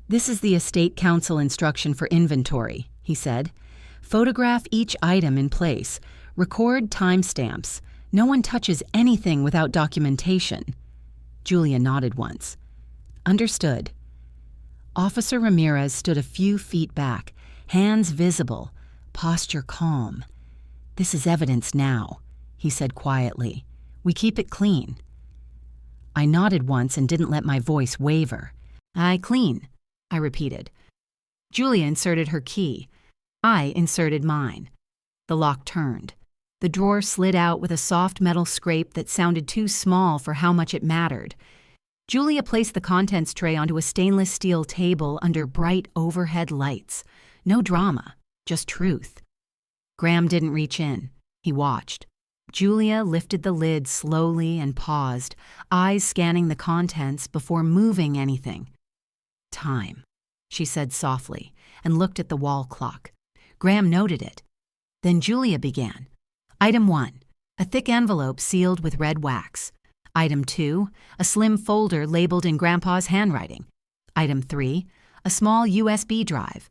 This is the estate counsel instruction for inventory, he said. Photograph each item in place. Record timestamps. No one touches anything without documentation. Julia nodded once. Understood. Officer Ramirez stood a few feet back, hands visible, posture calm. This is evidence now, he said quietly. We keep it clean. I nodded once and didn't let my voice waver. Aye, clean, I repeated. Julia inserted her key. I inserted mine. The lock turned. The drawer slid out with a soft metal scrape that sounded too small for how much it mattered. Julia placed the contents tray onto a stainless steel table under bright overhead lights. No drama, just truth. Graham didn't reach in. He watched. Julia lifted the lid slowly and paused, eyes scanning the contents before moving anything. "Time," she said softly, and looked at the wall clock. Graham noted it. Then Julia began. Item 1, a thick envelope sealed with red wax. Item 2, a slim folder labeled in Grandpa's handwriting. Item 3, a small USB drive.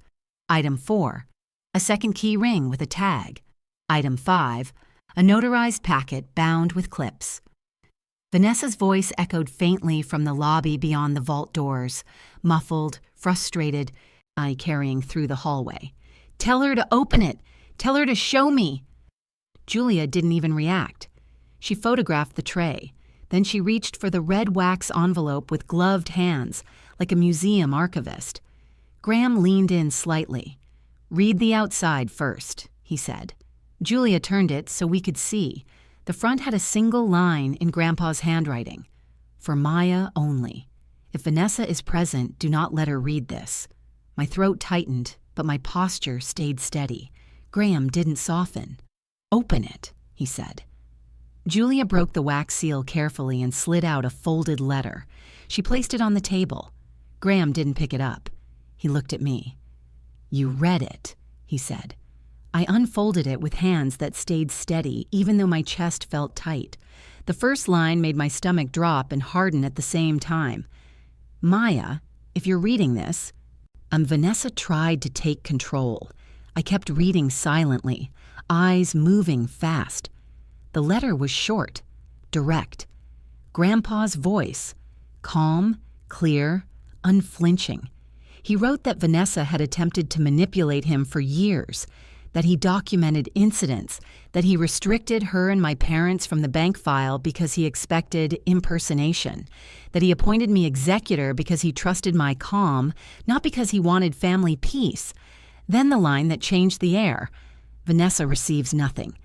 Item 4, a second key ring with a tag. Item 5, a notarized packet bound with clips. Vanessa's voice echoed faintly from the lobby beyond the vault doors, muffled, frustrated, eye carrying through the hallway. "Tell her to open it! Tell her to show me!" Julia didn't even react. She photographed the tray. Then she reached for the red wax envelope with gloved hands, like a museum archivist. Graham leaned in slightly. "Read the outside first," he said. Julia turned it so we could see. The front had a single line in Grandpa's handwriting. "For Maya only. If Vanessa is present, do not let her read this." My throat tightened, but my posture stayed steady. Graham didn't soften. "Open it," he said. Julia broke the wax seal carefully and slid out a folded letter. She placed it on the table. Graham didn't pick it up. He looked at me. "You read it," he said. I unfolded it with hands that stayed steady, even though my chest felt tight. The first line made my stomach drop and harden at the same time. "Maya, if you're reading this..." Vanessa tried to take control. I kept reading silently, eyes moving fast. The letter was short, direct. Grandpa's voice, calm, clear, unflinching. He wrote that Vanessa had attempted to manipulate him for years, that he documented incidents, that he restricted her and my parents from the bank file because he expected impersonation, that he appointed me executor because he trusted my calm, not because he wanted family peace. Then the line that changed the air. "Vanessa receives nothing.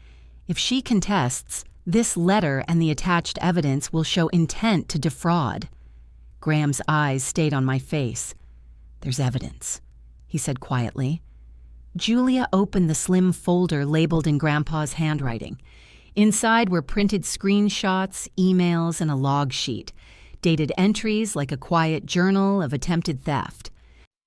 If she contests, this letter and the attached evidence will show intent to defraud." Graham's eyes stayed on my face. "There's evidence," he said quietly. Julia opened the slim folder labeled in Grandpa's handwriting. Inside were printed screenshots, emails, and a log sheet, dated entries like a quiet journal of attempted theft.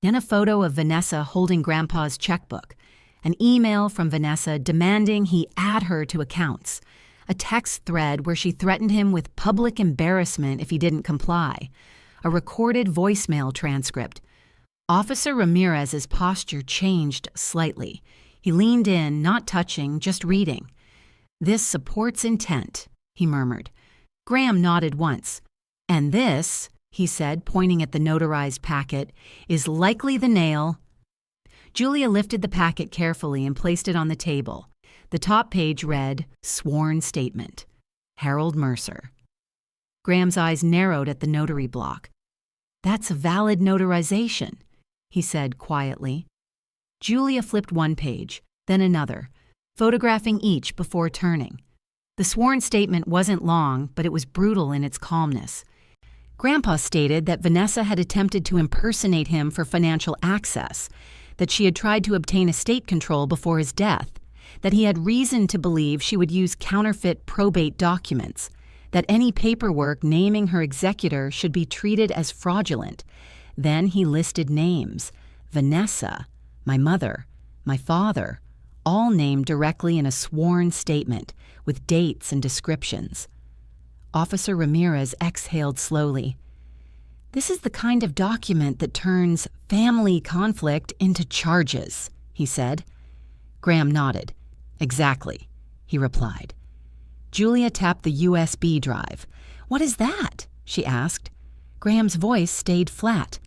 Then a photo of Vanessa holding Grandpa's checkbook, an email from Vanessa demanding he add her to accounts, a text thread where she threatened him with public embarrassment if he didn't comply, a recorded voicemail transcript. Officer Ramirez's posture changed slightly. He leaned in, not touching, just reading. "This supports intent," he murmured. Graham nodded once. "And this," he said, pointing at the notarized packet, "is likely the nail." Julia lifted the packet carefully and placed it on the table. The top page read, "Sworn Statement. Harold Mercer." Graham's eyes narrowed at the notary block. "That's a valid notarization," he said quietly. Julia flipped one page, then another, photographing each before turning. The sworn statement wasn't long, but it was brutal in its calmness. Grandpa stated that Vanessa had attempted to impersonate him for financial access, that she had tried to obtain estate control before his death, that he had reason to believe she would use counterfeit probate documents, that any paperwork naming her executor should be treated as fraudulent. Then he listed names: Vanessa, my mother, my father, all named directly in a sworn statement with dates and descriptions. Officer Ramirez exhaled slowly. "This is the kind of document that turns family conflict into charges," he said. Graham nodded. "Exactly," he replied. Julia tapped the USB drive. "What is that?" she asked. Graham's voice stayed flat.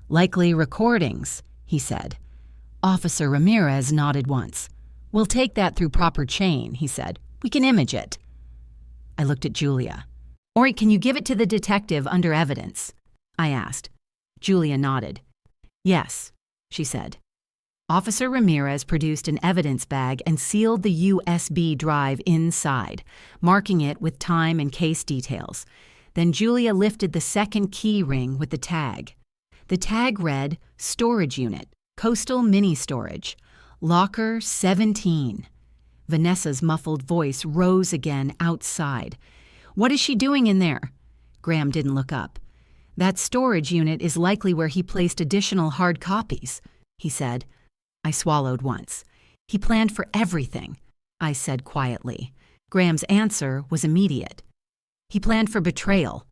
"Likely recordings," he said. Officer Ramirez nodded once. "We'll take that through proper chain," he said. "We can image it." I looked at Julia. "Or can you give it to the detective under evidence?" I asked. Julia nodded. "Yes," she said. Officer Ramirez produced an evidence bag and sealed the USB drive inside, marking it with time and case details. Then Julia lifted the second key ring with the tag. The tag read, Storage Unit, Coastal Mini Storage, Locker 17. Vanessa's muffled voice rose again outside. What is she doing in there? Graham didn't look up. That storage unit is likely where he placed additional hard copies, he said. I swallowed once. He planned for everything, I said quietly. Graham's answer was immediate. He planned for betrayal,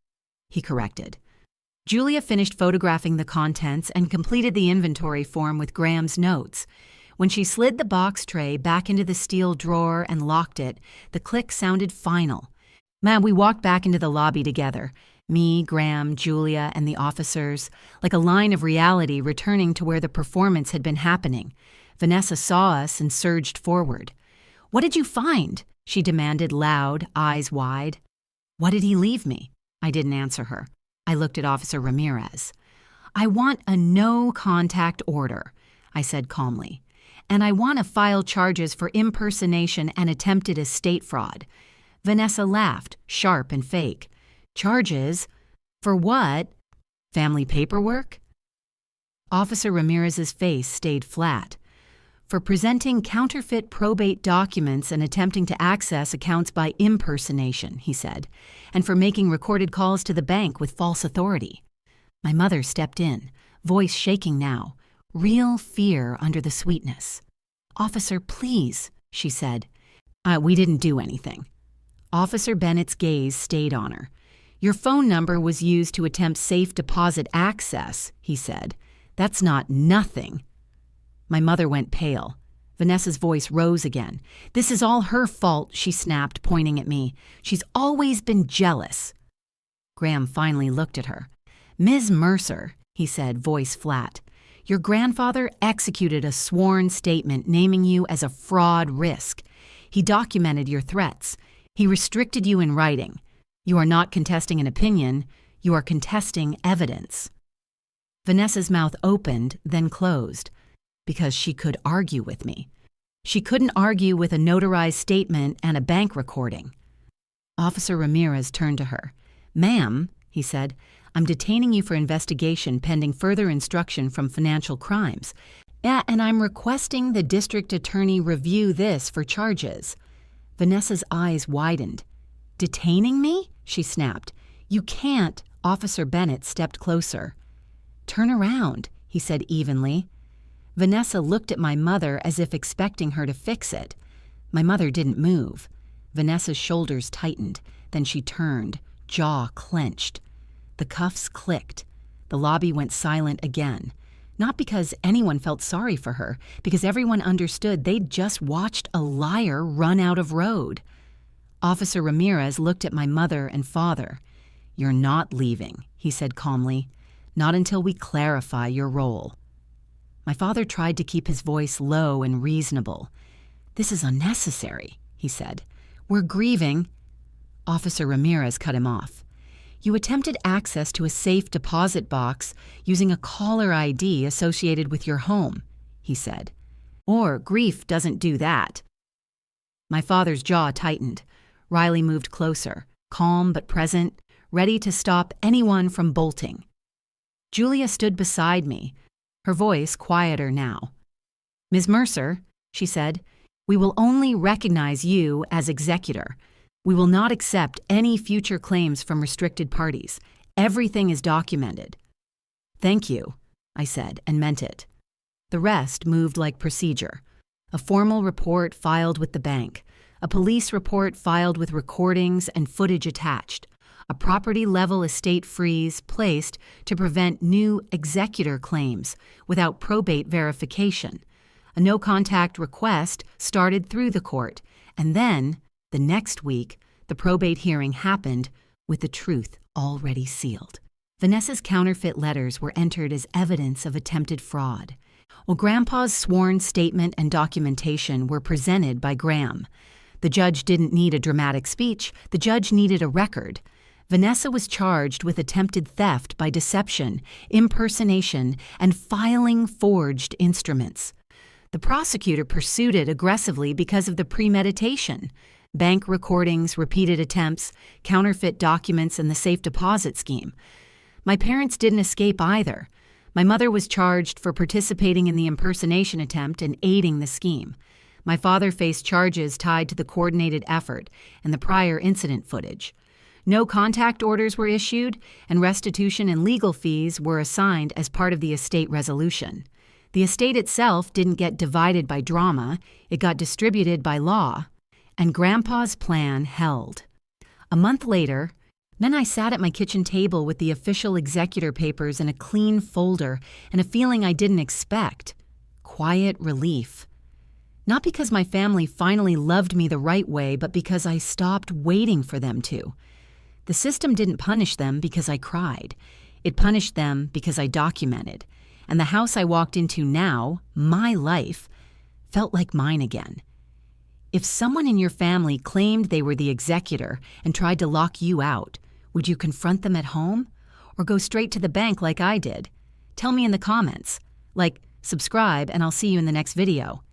he corrected. Julia finished photographing the contents and completed the inventory form with Graham's notes. When she slid the box tray back into the steel drawer and locked it, the click sounded final. We walked back into the lobby together. Me, Graham, Julia, and the officers, like a line of reality returning to where the performance had been happening. Vanessa saw us and surged forward. What did you find? She demanded loud, eyes wide. What did he leave me? I didn't answer her. I looked at Officer Ramirez. I want a no-contact order, I said calmly. And I want to file charges for impersonation and attempted estate fraud. Vanessa laughed, sharp and fake. Charges? For what? Family paperwork? Officer Ramirez's face stayed flat. For presenting counterfeit probate documents and attempting to access accounts by impersonation, he said, and for making recorded calls to the bank with false authority. My mother stepped in, voice shaking now, real fear under the sweetness. Officer, please, she said. We didn't do anything. Officer Bennett's gaze stayed on her. Your phone number was used to attempt safe deposit access, he said. That's not nothing. My mother went pale. Vanessa's voice rose again. This is all her fault, she snapped, pointing at me. She's always been jealous. Graham finally looked at her. Ms. Mercer, he said, voice flat. Your grandfather executed a sworn statement naming you as a fraud risk. He documented your threats. He restricted you in writing. You are not contesting an opinion. You are contesting evidence. Vanessa's mouth opened, then closed, because she could argue with me. She couldn't argue with a notarized statement and a bank recording. Officer Ramirez turned to her. Ma'am, he said, I'm detaining you for investigation pending further instruction from financial crimes. Yeah, and I'm requesting the district attorney review this for charges. Vanessa's eyes widened. Detaining me? She snapped. You can't. Officer Bennett stepped closer. Turn around, he said evenly. Vanessa looked at my mother as if expecting her to fix it. My mother didn't move. Vanessa's shoulders tightened. Then she turned, jaw clenched. The cuffs clicked. The lobby went silent again. Not because anyone felt sorry for her, because everyone understood they'd just watched a liar run out of road. Officer Ramirez looked at my mother and father. You're not leaving, he said calmly. Not until we clarify your role. My father tried to keep his voice low and reasonable. This is unnecessary, he said. We're grieving. Officer Ramirez cut him off. You attempted access to a safe deposit box using a caller ID associated with your home, he said. Or grief doesn't do that. My father's jaw tightened. Riley moved closer, calm but present, ready to stop anyone from bolting. Julia stood beside me, her voice quieter now. Ms. Mercer, she said, we will only recognize you as executor. We will not accept any future claims from restricted parties. Everything is documented. Thank you, I said, and meant it. The rest moved like procedure. A formal report filed with the bank, a police report filed with recordings and footage attached, a property-level estate freeze placed to prevent new executor claims without probate verification, a no-contact request started through the court, and then, the next week, the probate hearing happened with the truth already sealed. Vanessa's counterfeit letters were entered as evidence of attempted fraud, while Grandpa's sworn statement and documentation were presented by Graham. The judge didn't need a dramatic speech, the judge needed a record. Vanessa was charged with attempted theft by deception, impersonation, and filing forged instruments. The prosecutor pursued it aggressively because of the premeditation. bank recordings, repeated attempts, counterfeit documents, and the safe deposit scheme. My parents didn't escape either. My mother was charged for participating in the impersonation attempt and aiding the scheme. My father faced charges tied to the coordinated effort and the prior incident footage. No contact orders were issued, and restitution and legal fees were assigned as part of the estate resolution. The estate itself didn't get divided by drama, it got distributed by law. And Grandpa's plan held. A month later, then I sat at my kitchen table with the official executor papers in a clean folder and a feeling I didn't expect. Quiet relief. Not because my family finally loved me the right way, but because I stopped waiting for them to. The system didn't punish them because I cried. It punished them because I documented. And the house I walked into now, my life, felt like mine again. If someone in your family claimed they were the executor and tried to lock you out, would you confront them at home? Or go straight to the bank like I did? Tell me in the comments. Subscribe, and I'll see you in the next video.